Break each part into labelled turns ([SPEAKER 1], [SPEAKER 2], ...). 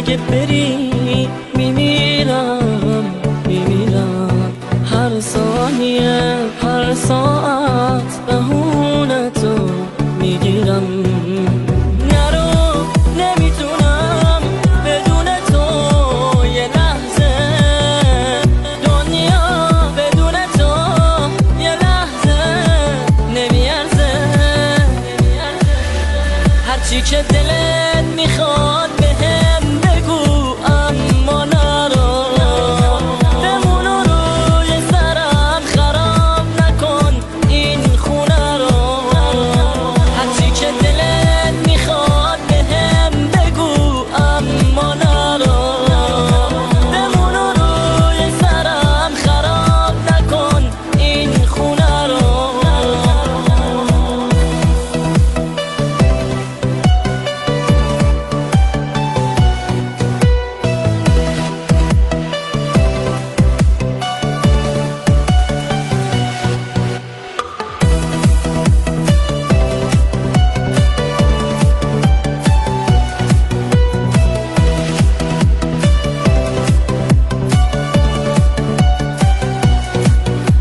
[SPEAKER 1] اگه بری میمیرم هر ثانیه هر ساعت بهونتو میگیرم. نرو نمیتونم بدون تو یه لحظه، دنیا بدون تو یه لحظه نمیارزه. هرچی که دلت میخواد بهم بگو، اما نرو بمونو روی سرم، خراب نکن این خونه رو. هرچی که دلت میخواد بهم بگو، اما نرو بمونو روی سرم، خراب نکن این خونه رو.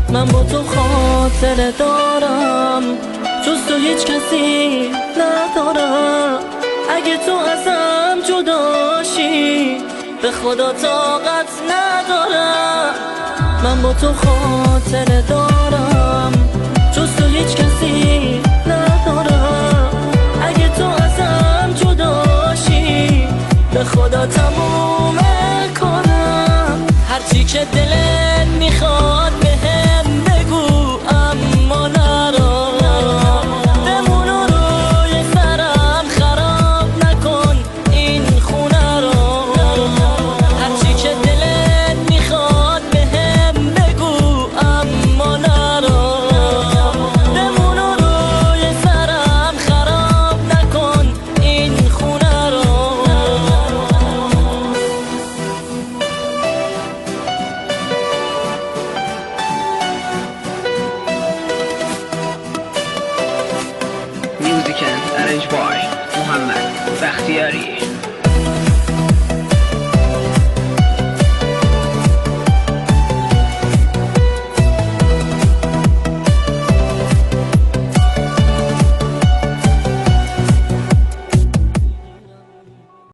[SPEAKER 1] من با تو خاطره دارم، جز تو هیچ کسی ندارم. اگه تو ازم جداشی به خدا طاقت ندارم. من با تو خاطره دارم، جز تو هیچ کسی ندارم. اگه تو ازم جداشی به خدا تموم کنم. هرچی که دلت میخواد